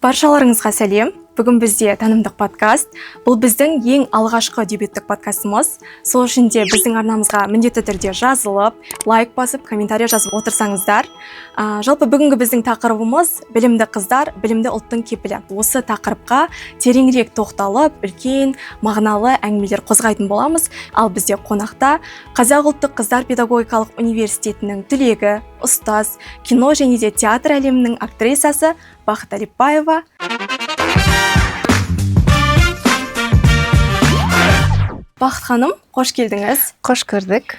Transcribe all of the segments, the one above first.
Баршаларыңызға сәлем. Бүгін бізде танымдық подкаст. Бұл біздің ең алғашқы дебюттік подкастымыз. Сол үшін де біздің арнамызға міндетті түрде жазылып, лайк басып, комментарий жазып отырсаңыздар. Жалпы бүгінгі біздің тақырыбымыз білімді қыздар, білімді ұлттың кепілі. Осы тақырыпқа тереңірек тоқталып, үлкен мағыналы әңгімелер қозғайтын боламыз. Ал бізде қонақта Қазақ ұлттық қыздар педагогикалық университетінің түлегі, ұстаз, кино және де театр әлемінің актрисасы Бақыт Әліпбаева. Бақыт ханым, қош келдіңіз. Қош көрдік.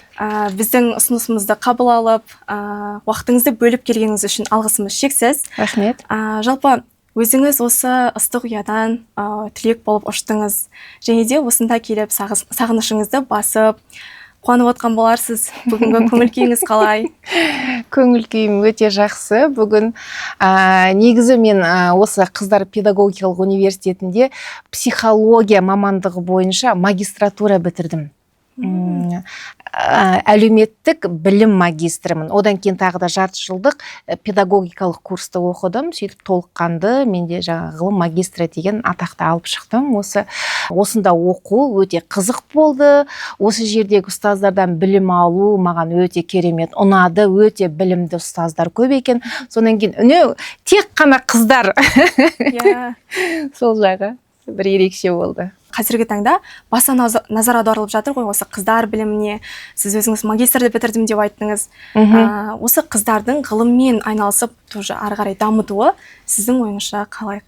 Біздің ұсынысымызды қабыл алып, уақытыңызды бөліп келгеніңіз үшін алғысымыз шексіз. Рахмет. Жалпы өзіңіз осы ыстық ұядан түлек болып ұштыңыз. Және де осында келіп сағынышыңызды басып, қуанып отқан боларсыз. Бүгінгі көңіл күйіңіз қалай? Көңіл күйім өте жақсы. Бүгін негізі мен осы қыздар педагогикалық университетінде психология мамандығы бойынша магистратура бітірдім. Әлеуметтік білім магистрімін. Одан кейін тағы да жарты жылдық педагогикалық курсты оқыдым. Сөйтіп толыққанды менде ғылым магистрі деген атақты алып шықтым. Осында оқу өте қызық болды. Осы жердегі ұстаздардан білім алу маған өте керемет ұнады. Өте білімді ұстаздар көп екен. Сонан кейін тек қана қыздар. Сол жағы бір ерекше болды. Қазіргі таңда баса назар аударылып жатыр ғой осы қыздар біліміне. Сіз өзіңіз магистрді бітірдім деп айттыңыз. Осы қыздардың ғылыммен айналысып ары қарай дамытуы сіздің ойыңызша қалай?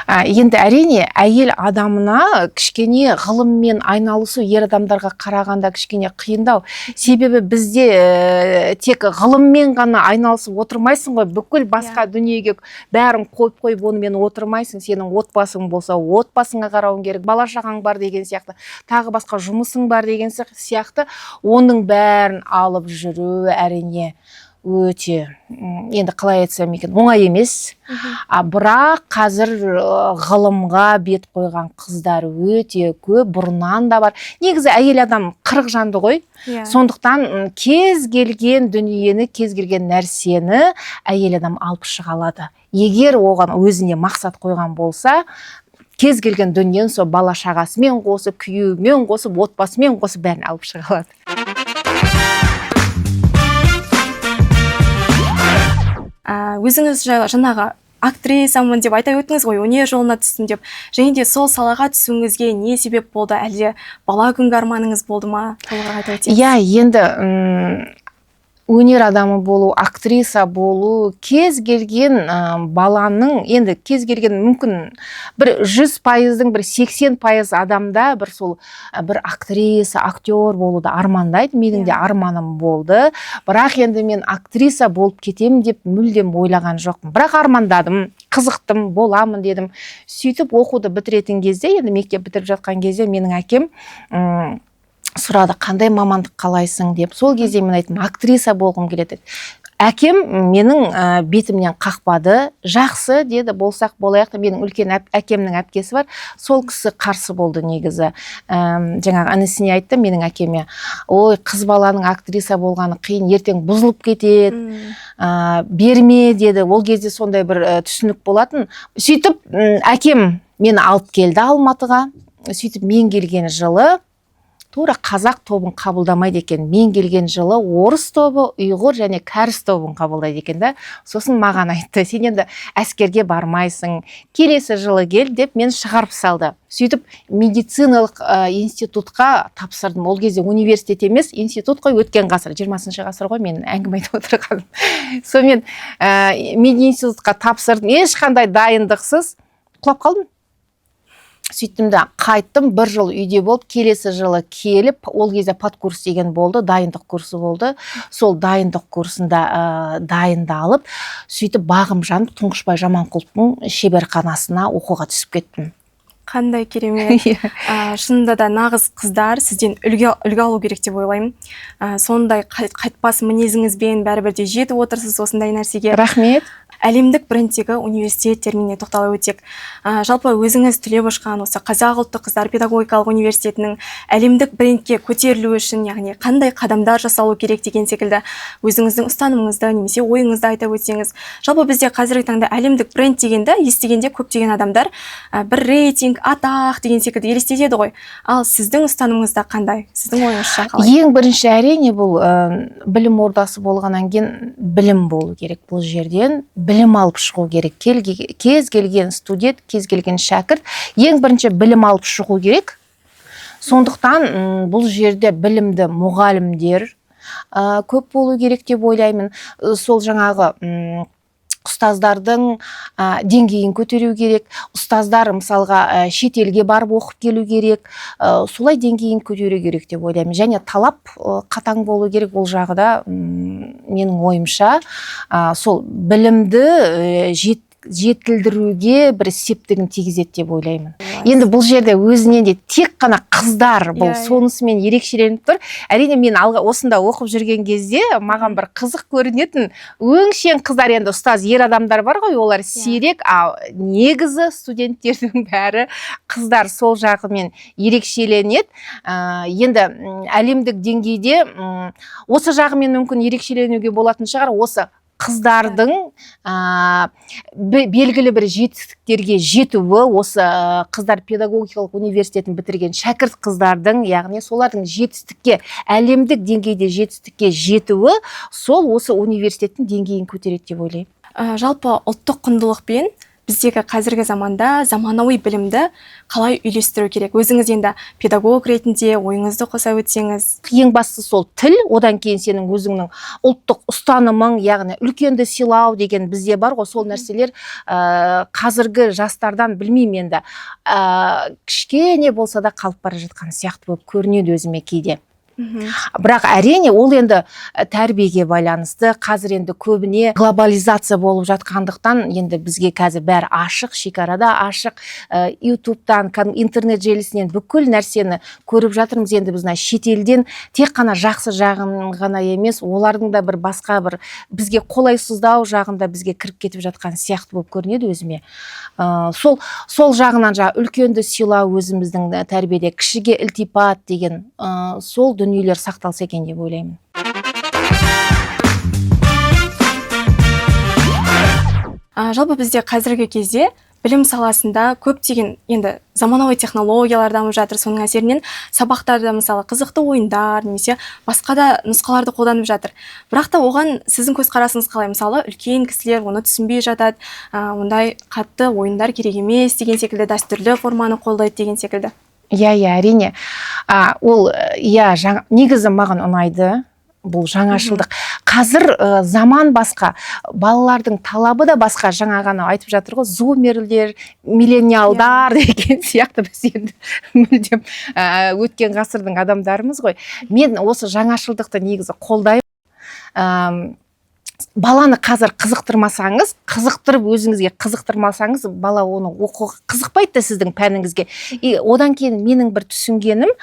Енді әрине әйел адамына кішкене ғылыммен айналысу ер адамдарға қарағанда кішкене қиындау. Себебі бізде тек ғылыммен ғана айналысып отырмайсың ғой, бүкіл басқа дүниеге бәрін қойып онымен отырмайсың. Сенің отбасың болса, отбасыңа қарауың керек, бала шағаң бар деген сияқты, тағы басқа жұмысың бар деген сияқты, оның бәрін алып жүру әрине өте, енді қалай айтсам екен, оңай емес. Бірақ қазір ғылымға бет қойған қыздар өте көп, бұрыннан да бар. Негізі әйел адам 40 жанды ғой. Сондықтан кез келген дүниені, кез келген нәрсені әйел адам алып шыға алады. Егер оған өзіне мақсат қойған болса, кез келген дүниені сол бала шағасымен қосып, күйеуімен қосып, отбасымен қосып бәрін алып шыға алады. Өзіңіз жайлы жаңағы актрисамын деп айта өттіңіз ғой, өнер жолына түстім деп. Және де сол салаға түсуіңізге не себеп болды? Әлде бала күнгі арманыңыз болды ма? Айта өтсеңіз. Енді өнер адамы болу, актриса болу, кез келген баланың, енді кез келген мүмкін бір 100%-дің бір 80% адамда бір актриса, актер болуды армандайды. Менің де арманым болды. Бірақ енді мен актриса болып кетемін деп мүлдем ойлаған жоқпын. Бірақ армандадым, қызықтым, боламын дедім. Сөйтіп оқуды бітіретін кезде, енді мектеп бітіріп жатқан кезде менің әкем сұрады, қандай мамандық қалайсың деп. Сол кезде мен айттым, актриса болғым келеді. Әкем менің бетімнен қақпады. Жақсы деді, болсақ болайық. Менің үлкен әкемнің әпкесі бар. Сол кісі қарсы болды негізі. Жаңағы інісіне айтты менің әкеме. Ой, қыз баланың актриса болғаны қиын, ертең бұзылып кетеді. Берме деді. Ол кезде сондай бір түсінік болатын. Сөйтіп әкем мені алып келді Алматыға. Сөйтіп мен келген жылы тура қазақ тобын қабылдамайды екен. Мен келген жылы орыс тобы, ұйғыр және кәріс тобын қабылдайды екен да. Сосын маған айтты, сен енді әскерге бармайсың, келесі жылы кел деп мен шығарып салды. Сөйтіп медициналық институтқа тапсырдым. Ол кезде университет емес, институт қой, өткен ғасыр, 20-шы ғасыр ғой, мен әңгіме айтып отырғаным. Сонымен мединститутқа тапсырдым, ешқандай дайындықсыз құлап қалдым. Сөйттім де қайттым, бір жыл үйде болып, келесі жылы келіп, ол кезде подкурс деген болды, дайындық курсы болды. Сол дайындық курсында дайындалып, сөйтіп бағым жанып Тұңғышбай Жаманқұловтың шеберханасына оқуға түсіп кеттім. Қандай керемет. Шынында да нағыз қыздар сізден үлгі алу керек деп ойлаймын. Сондай қайтпас мінезіңізбен бәрібір де жетіп отырсыз осындай нәрсеге. Рахмет. Әлемдік брендтегі университет терминіне тоқтала өтсек. Жалпы өзіңіз түлеп ұшқан осы Қазақ ұлттық қыздар педагогикалық университетінің әлемдік брендке көтерілуі үшін, яғни қандай қадамдар жасалу керек деген секілді өзіңіздің ұстанымыңызды немесе ойыңызды айта өтсеңіз. Жалпы бізде қазіргі таңда әлемдік бренд дегенді естігенде көптеген адамдар бір рейтинг, атақ деген секілді елестетеді ғой. Ал сіздің ұстанымыңызда қандай? Сіздің ойыңызша қалай? Ең бірінші әрине бұл білім ордасы болғаннан кейін білім болу керек. Бұл жерден білім алып шығу керек. Кез келген студент, кез келген шәкірт ең бірінші білім алып шығу керек. Сондықтан бұл жерде білімді мұғалімдер көп болу керек деп ойлаймын. Сол жаңағы ұстаздардың деңгейін көтеру керек. Ұстаздар мысалға шетелге барып оқып келу керек. Солай деңгейін көтеру керек деп ойлаймын. Және талап қатаң болу керек. Ол жағы да менің ойымша сол білімді жетілдіруге бір септігін тигізеді деп ойлаймын. Енді бұл жерде өзінен де тек қана қыздар бұл сонысымен ерекшеленіп тұр. Әрине мен осында оқып жүрген кезде маған бір қызық көрінетін өңшең қыздар, енді ұстаз ер адамдар бар ғой, олар сирек, негізі студенттердің бәрі қыздар, сол жағымен ерекшеленеді. Енді әлемдік деңгейде осы жағымен мүмкін ерекшеленуге болатын шығар. Осы қыздардың белгілі бір жетістіктерге жетуі, осы қыздар педагогикалық университетін бітірген шәкірт қыздардың, яғни солардың жетістікке, әлемдік деңгейде жетістікке жетуі, сол осы университеттің деңгейін көтереді деп ойлаймын. Жалпы ұлттық құндылықпен біздегі қазіргі заманда заманауи білімді қалай үйлестіру керек? Өзіңіз енді педагог ретінде ойыңызды қоса өтсеңіз. Ең бастысы сол тіл, одан кейін сенің өзіңнің ұлттық ұстанымың, яғни үлкенді сыйлау деген бізде бар ғой, сол нәрселер қазіргі жастардан білмеймін енді. Кішкене болса да қалып бара жатқан сияқты болып көрінеді өзіме кейде. Бірақ әрине ол енді тәрбиеге байланысты. Қазір енді көбіне глобализация болып жатқандықтан енді бізге қазір бәрі ашық, шекарада ашық, ютубтан, интернет желісінен бүкіл нәрсені көріп жатырмыз. Енді біз шетелден тек қана жақсы жағын ғана емес, олардың да бір басқа бір бізге қолайсыздау жағында бізге кіріп кетіп жатқан сияқты болып көрінеді өзіме. Сол жағынан үлкенді сыйлау, өзіміздің тәрбиеде кішіге ілтипат деген сол дүниелер сақталса екен деп ойлаймын. Жалпы бізде қазіргі кезде білім саласында көптеген енді заманауи технологиялар дамып жатыр. Соның әсерінен сабақтарда мысалы қызықты ойындар немесе басқа да нұсқаларды қолданып жатыр. Бірақ та оған сіздің көзқарасыңыз қалай? Мысалы үлкен кісілер оны түсінбей жатады, ондай қатты ойындар керек емес деген секілді, дәстүрлі форманы қолдайды деген секілді. Әрине. Ол негізі маған ұнайды. Бұл жаңашылдық. Қазір заман басқа, балалардың талабы да басқа. Жаңа ғана айтып жатыр ғой, зумерлер, миллениалдар деген сияқты біз енді мүлдем өткен ғасырдың адамдарымыз ғой. Мен осы жаңашылдықты негізі қолдаймын. Баланы қазір қызықтырмасаңыз, өзіңізге қызықтырмасаңыз, бала оны оқуға қызықпайды да сіздің пәніңізге. Одан кейін менің бір түсінгенім,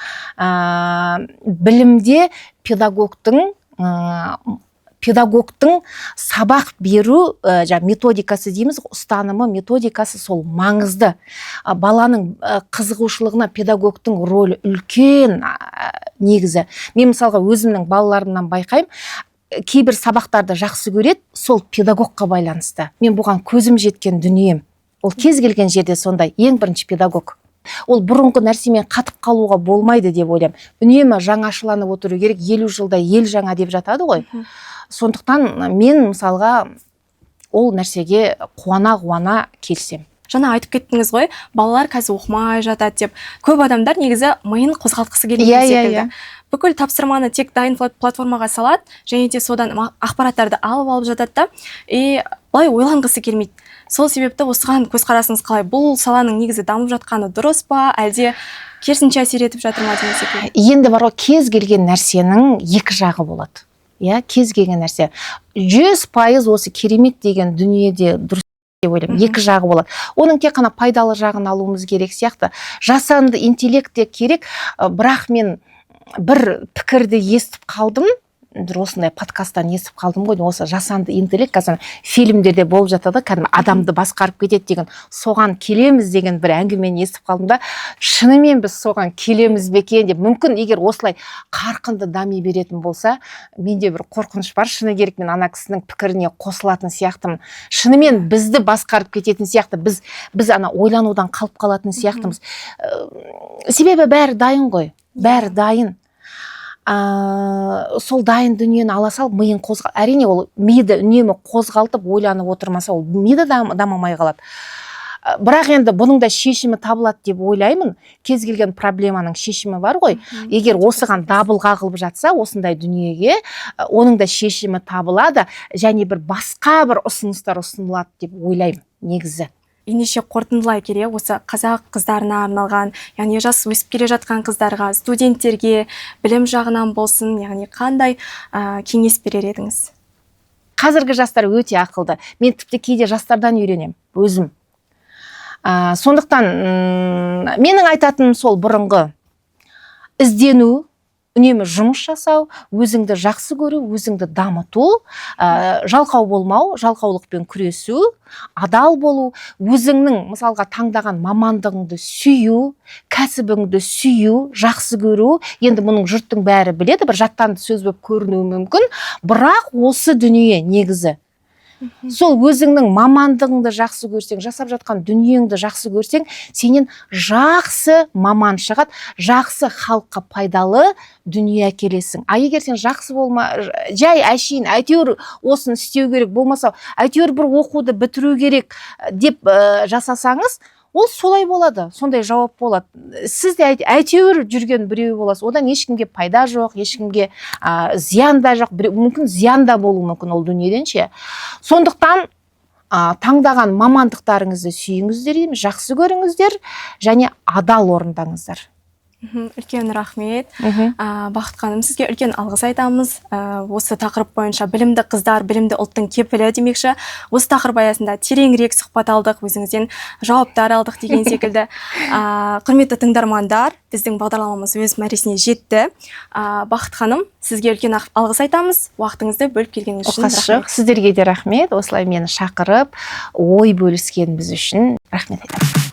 білімде педагогтың сабақ беру методикасы дейміз, ұстанымы, методикасы сол маңызды. Баланың қызығушылығына педагогтың рөлі үлкен негізі. Мен мысалға өзімнің балаларымнан байқаймын, кейбір сабақтарды жақсы көреді, сол педагогқа байланысты. Мен бұған көзім жеткен дүнием. Ол кез келген жерде сондай, ең бірінші педагог. Ол бұрынғы нәрсемен қатып қалуға болмайды деп ойлаймын. Үнемі жаңашыланып отыру керек, 50 жылда ел жаңа деп жатады ғой. Сондықтан мен мысалға ол нәрсеге қуана келсем. Жаңа айтып кеттіңіз ғой, балалар қазір оқымай жатады деп. Көп адамдар негізі миын қозғалтқысы келетін секілді. Бүкіл тапсырманы тек дайын платформаға салады, және де содан ақпараттарды алып жатады да, былай ойланғысы келмейді. Сол себепті осыған көзқарасыңыз қалай? Бұл саланың негізі дамып жатқаны дұрыс па, әлде керісінше әсер етіп жатыр ма деген секілді? Енді бар ғой, кез келген нәрсенің екі жағы болады. Кез келген нәрсе. 100% осы керемет деген дүниеде дұрыс деп ойлаймын. Екі жағы болады. Оның тек қана пайдалы жағын алуымыз керек сияқты. Жасанды интеллект те керек, бірақ мен бір пікірді естіп қалдым. Осындай подкасттан естіп қалдым ғой, осы жасанды интеллект қазір фильмдерде болып жатады, кәдімгі адамды басқарып кетеді деген, соған келеміз деген бір әңгімені естіп қалдым да, шынымен біз соған келеміз бе екен деп. Мүмкін егер осылай қарқынды дами беретін болса, менде бір қорқыныш бар, шыны керек мен ана кісінің пікіріне қосылатын сияқтымын. Шынымен бізді басқарып кететін сияқты, біз ана ойланудан қалып қалатын сияқтымыз. Себебі бәрі дайын ғой, бәрі дайын. Сол дайын дүниені ала сал, миын қозғал. Әрине ол миды үнемі қозғалтып ойланып отырмаса, ол миды дамамай қалады. Бірақ енді бұның да шешімі табылады деп ойлаймын. Кез келген проблеманың шешімі бар ғой. Егер осыған дабыл қағылып жатса, осындай дүниеге, оның да шешімі табылады, және бір басқа бір ұсыныстар ұсынылады деп ойлаймын негізі. Ендеше қорытындылай келе, осы қазақ қыздарына арналған, яғни жас өсіп келе жатқан қыздарға, студенттерге білім жағынан болсын, яғни қандай кеңес берер едіңіз? Қазіргі жастар өте ақылды. Мен тіпті кейде жастардан үйренем, өзім. Сондықтан менің айтатыным сол бұрынғы іздену, үнемі жұмыс жасау, өзіңді жақсы көру, өзіңді дамыту, жалқау болмау, жалқаулықпен күресу, адал болу, өзіңнің мысалға таңдаған мамандығыңды сүю, кәсібіңді сүю, жақсы көру. Енді мұның жұрттың бәрі біледі, бір жаттанды сөз болып көрінуі мүмкін, бірақ осы дүние негізі. Сол өзіңнің мамандығыңды жақсы көрсең, жасап жатқан дүниеңді жақсы көрсең, сенен жақсы маман шығады, жақсы халыққа пайдалы дүние әкелесің. Егер сен жақсы болма, жай әшейін, әйтеуір осыны істеу керек, болмаса, әйтеуір бір оқуды бітіру керек деп жасасаңыз, ол солай болады, сондай жауап болады. Сіз де әйтеуір жүрген біреу боласыз. Одан ешкімге пайда жоқ, ешкімге зиян да жоқ, мүмкін зиян да болуы мүмкін ол дүниеден ше. Сондықтан таңдаған мамандықтарыңызды сүйіңіздер, жақсы көріңіздер және адал орындаңыздар. Үлкен рахмет. Бақыт ханым, сізге үлкен алғыс айтамыз. Осы тақырып бойынша білімді қыздар, білімді ұлттың кепілі демекші. Осы тақырып аясында тереңірек сұхбат алдық, өзіңізден жауаптар алдық деген секілді. Құрметті тыңдармандар, біздің бағдарламамыз өз мәресіне жетті. Бақыт ханым, сізге үлкен алғыс айтамыз. Уақытыңызды бөліп келгеніңіз үшін рахмет. Сіздерге де рахмет. Осылай мені шақырып, ой бөліскеніңіз үшін рахмет айтамын.